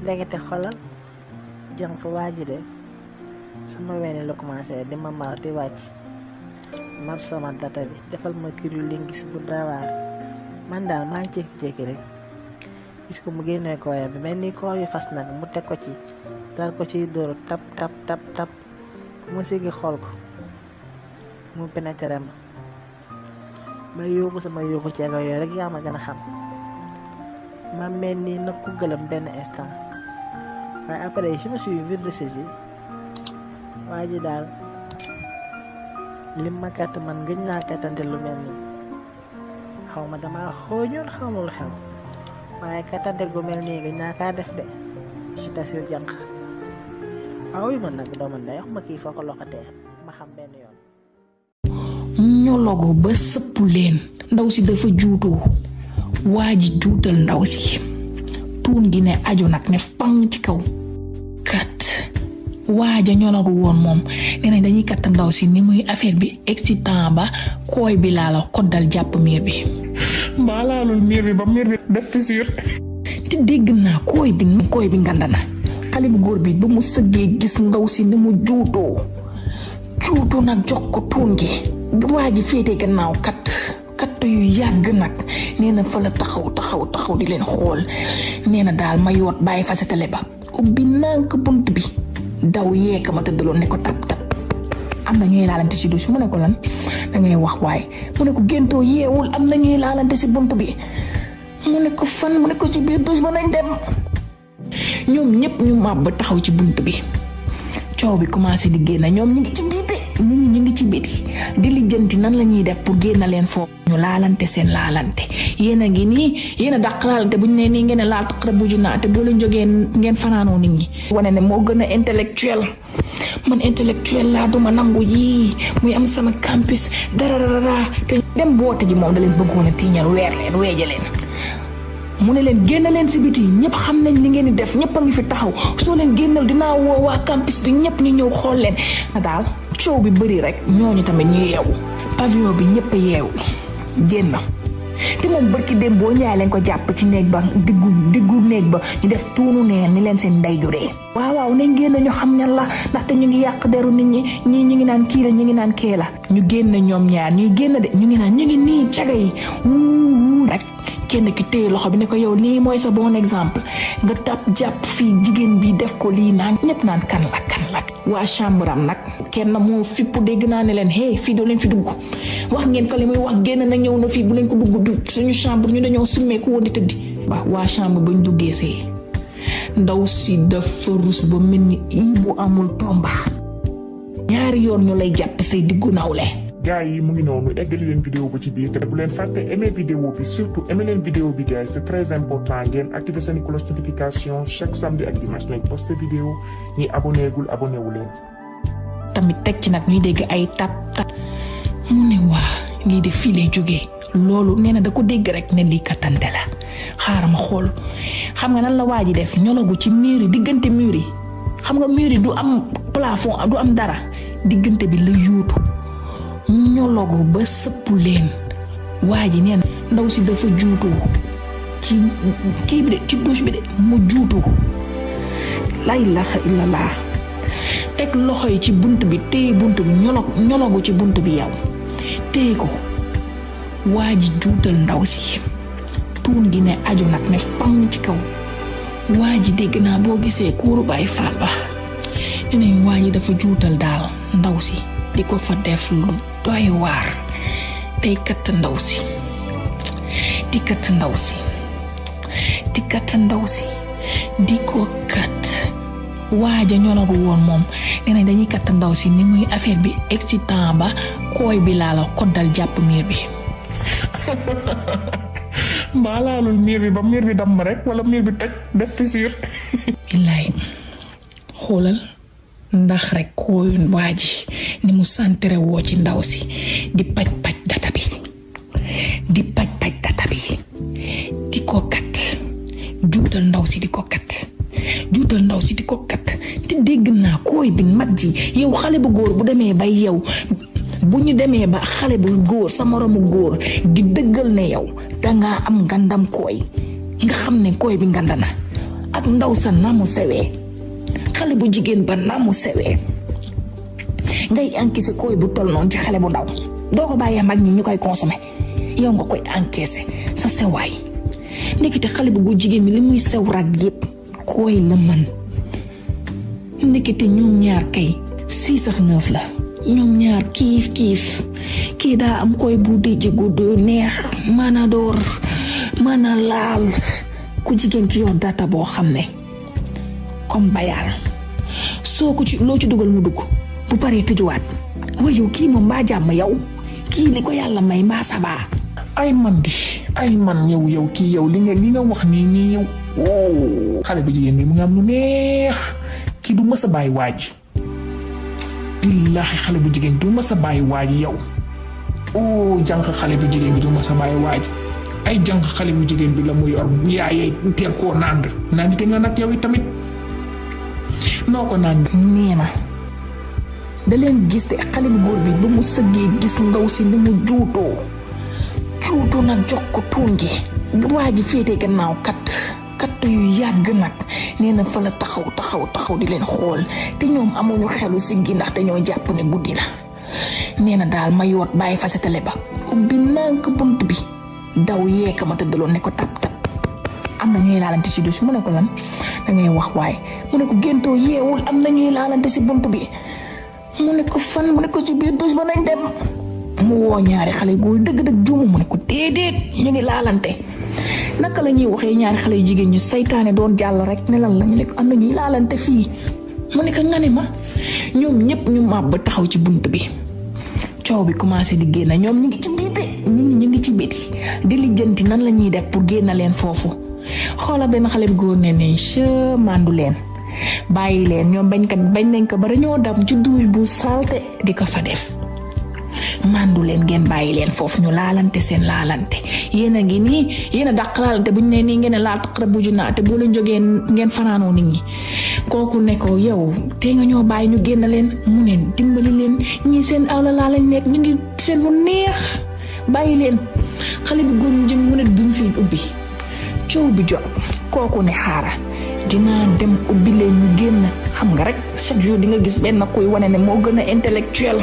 ndekete xolal jëm fa waaji de sama wene la commencé di ma mar di wàcc mar sama data bi defal ma kiru lingis bu dawaar man daal maa ngi jékki-jékki rek gis ko mu génnee kooya bi mel ni koo yu fas nag mu teg ko ci dal ko ciy dóoru tap tap tap tap ma sigi xool ko mu pénétré ma yóbbu sama yóbbu ceego yooyu rek yaa ma gën a xam ma mel ni nag ku gëlëm benn instant waaye après je me suis vite ressaisi waa ji daal lim ma katt man gëj naa kattante lu mel nii xaw ma dama xooñoon xaw ma lu xew waaye kattante gu mel nii gëj naa kaa def de je t'assure jànq waaw man nag doo man day wax ma kii foo ko loxatee ma xam benn yoon. ñologo ba sëpp leen ndaw si dafa juutoo waa ji juutal ndaw si tuun gi ne aju nag ne fang ci kaw kat waaja ñologo woon moom nee nañ dañuy katt ndaw si ni muy affaire bi excitant ba kooy bi laa la koddal jàpp miir bi mbaa laalul miir bi ba miir bi def fissure te dégg naa kooy bi nganda na xale bu góor bi ba mu sëggee gis ndaw si ni mu juutoo nag jox ko tuun gi waa ji féete gannaaw kat yu yàgg nag nee na fa la taxaw di leen xool nee na daal ma yoot bàyyi fa sa télé ba ubbi nànk bunt bi daw yeeka ma tëddaloon ne ko tap am na ñuy laalante ci douche mu ne ko lan dangay wax waaye mu ne ko géntoo yeewul am na ñuy laalante ci bunt bi mu ne ko fan mu ne ko ci biir douche ba nañ dem ñoom ñëpp ñu màbb taxaw ci bunt bi coow bi commencé di génn ñoom ñu ngi ci biir ñu ngi ci biti di lijjanti nan la ñuy def pour génn leen foofu ñu laalante seen laalante yéen a ngi nii yéen a dàq laalante bu ñu nee nii ngeen a laal taqara bu naa te boo leen jógee ngeen fanaanoo nit ñi wane ne moo gën a intellectuel man intellectuel laa duma nangu yii muy am sama campus dara te dem boote ji moom da leen bëggoon a tiiñal weer leen weeje leen mu ne leen génn leen si biti ñëpp xam nañ li ngeen di def ñëpp a ngi fi taxaw soo leen génnal dinaa woo waa campus bi ñëpp ñu ñëw xool leen daal coow bi bëri rek ñooñu tamit ñu yeewu pavillon bi ñëpp a yeewu génn te moom barki dem boo ñaay leen ko jàpp ci néeg ba diggu néeg ba ñu def tuunu neen ni leen seen ndey juree waaw nañ génn ñu xam ñan la ndaxte ñu ngi yàq deru nit ñi ñii ñu ngi naan kii la ñu ngi naan kee la ñu génn ñoom ñaar ñuy génn de ñu ngi naan ñu ngi nii caga yi rek kenn ki téye loxo bi ne ko yow lii mooy sa bon exemple nga jàpp fii jigéen bi def ko lii naan ñëpp naan kan la waa chambre am nag kenn moo fippu dégg naa ne leen fii doo leen fi dugg wax ngeen ko li muy wax génn na ñëw na fii bu leen ko dugg suñu chambre ñu dañoo summeeku woon di tëddi waa chambre bañ duggee see ndaw si dafa rus ba mel ni bu amul tomba ñaari yoon ñu lay jàpp say diggu nawle gars yi mu ngi noonu eggali leen vidéo ba ci biir te bu leen fàtte aimer vidéo bi surtout aimer leen vidéo bi gars yi c'est très important ngeen activer seen cloche notification chaque samedi ak dimanche nañ poster vidéo ñi abonné wu leen tamit teg ci nag ñuy dégg ay tap mu ne waa lii de fii lay jógee loolu nee na da ko dégg rek ne lii kattante la xaaral ma xool xam nga nan la waa ji def ñologu ci mur yi diggante mur yi xam nga mur yi du am plafond du am dara diggante bi la yuutu ñologo ba sëpp leen waa ji nee na ndaw si dafa juutoo ci kii bi de ci douche bi de mu juutoo la ilaha illallah teg loxo yi ci bunt bi téye bunt bi ñologu ci bunt bi yow téye ko waa ji juutal ndaw si tuun gi ne aju nag ne fang ci kaw waa ji dégg naa boo gisee kuuru Baay Faal ba nenañ waa ji dafa juutal daal ndaw si di ko fa def lu doy waar tey katt ndaw si di ko kat waaja ñologu woon moom nee nañ dañuy katt ndaw si ni muy affaire bi excitant ba kooy bi laa la koddal jàpp miir bi mbaa laalul miir bi ba miir bi damm rek wala miir bi toj def fissure billaay xoolal ndax rek kooyun waa ji ni mu santere woo ci ndaw si di paj data bi di ko kat juutal ndaw si di ko kat te dégg naa kooy bi mag ji yow xale bu góor bu demee ba yow bu ñu demee ba xale bu góor sa moromu góor di dëggal ne yow dangaa am ngandam kooy nga xam ne kooy bi nganda na ak ndaw sa namu sewee xale bu jigéen ba namu sewee ngay encaissé koy bu tol noonu ci xale bu ndaw doo ko bàyyee mag ñi ñu koy consommé yow nga koy encaissé sa sewaay ndekete xale bu jigéen bi li muy sew rag yépp koy la mën ndekete ñoom ñaar kay 6 ak 9 la ñoom ñaar kiif kii daa am koy bu dijji gudd neex maana door maana laal ku jigéen ki yor data boo xam ne comme bayal soo ko ci loo ci dugal mu dugg bu paree tëjuwaat wayu kii moom mbaa jàmm yow kii li ko yàlla may mbaa sabaa ay man yow kii yow li nga wax nii yow xale bu jigéen bi mu ngi am lu neex kii du mës a bàyyi waaj billaahi xale bu jigéen du mës a bàyyi waaj yow jànq xale bu jigéen bi du mës a bàyyi waaj ay jànq xale bu jigéen bi la mu yor bu yaayee teel koo naan te nga nag yow tamit noo ko naan nee na da leen gis te xale bu góor bi ba mu sëggee gis ndaw si ni mu juutoo nag jox ko tuun gi waa ji féete gannaaw kat yu yàgg nag nee na fa la taxaw di leen xool te ñoom amuñu xelu siggi ndax te ñoo jàpp ne guddi na nee na daal ma yoot bàyyi fa sa télé ba ubbi nànk bunt bi daw yeeka ma tëddaloon ne ko tap am na ñuy laalante ci douche mu ne ko lan da ngay wax waaye mu ne ko géntoo yeewul am na ñuy laalante ci bunt bi mu ne ko fan mu ne ko ci biir douche ba nañ dem mu woo ñaari xale góor dëgg juumu mu ne ko déedéet ñu ngi laalante naka la ñuy waxee ñaari xale yu jigéen ñu saytaane doon jàll rek ne lan la ñu ne ko am na ñuy laalante fii mu ne ko nga ne ma ñoom ñëpp ñu màbb taxaw ci bunt bi coow bi commencé di génn ñoom ñu ngi ci biite ñu ngi ci biti di lijjanti nan la ñuy def pour génn leen foofu xoola benn xale bu góor ne ne mandu leen bàyyi leen ñoom bañ nañ ko ba dañoo dam ci douche bu salte di ko fa def mandu leen ngeen bàyyi leen foofu ñu laalante seen laalante yéen a ngi nii yéen a dàq laalante bu ñu ne nii ngeen laal taqrab bu junaa te boo leen jógee ngeen fanaanoo nit ñi kooku ne ko yow te nga ñoo bàyyi ñu génn leen mu ne dimbali leen ñii seen awla laa lañ nekk ñu ngi seen lu neex bàyyi leen xale bi góor ñu jëm mu ne duñ fi ubbi coow bi jot kooku ne xaara dinaa dem ubbi leen ñu génn xam nga rek chaque jour di nga gis benn kuy wane ne moo gën a intellectuel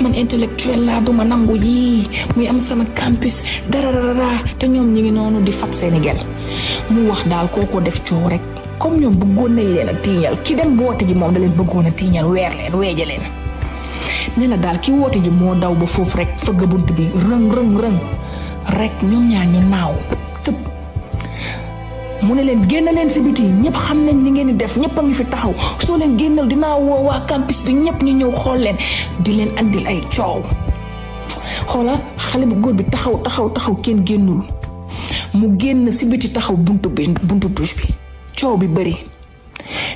man intellectuel laa duma nangu yii muy am sama campus dara te ñoom ñi ngi noonu di fat Sénégal mu wax daal kooko def coow rek comme ñoom bëggoon nañ leen a tiiñal ki dem woote ji moom da leen bëggoon a tiiñal weer leen weeje leen nee na daal ki woote ji moo daw ba foofu rek fëgg bunt bi rëng rek ñoom ñaar ñu naaw tëb mu ne leen génn leen si biti ñëpp xam nañ li ngeen di def ñëpp a ngi fi taxaw soo leen génnal dinaa woo waa campus bi ñëpp ñu ñëw xool leen di leen andil ay coow xoola xale bu góor bi taxaw kenn génnul mu génn si biti taxaw buntu douche bi coow bi bëri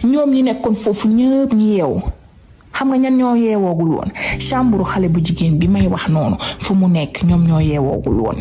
ñoom ñi nekkoon foofu ñëpp ñi yeewu xam nga ñan ñoo yeewoogul woon chambre xale bu jigéen bi may wax noonu fu mu nekk ñoom ñoo yeewoogul woon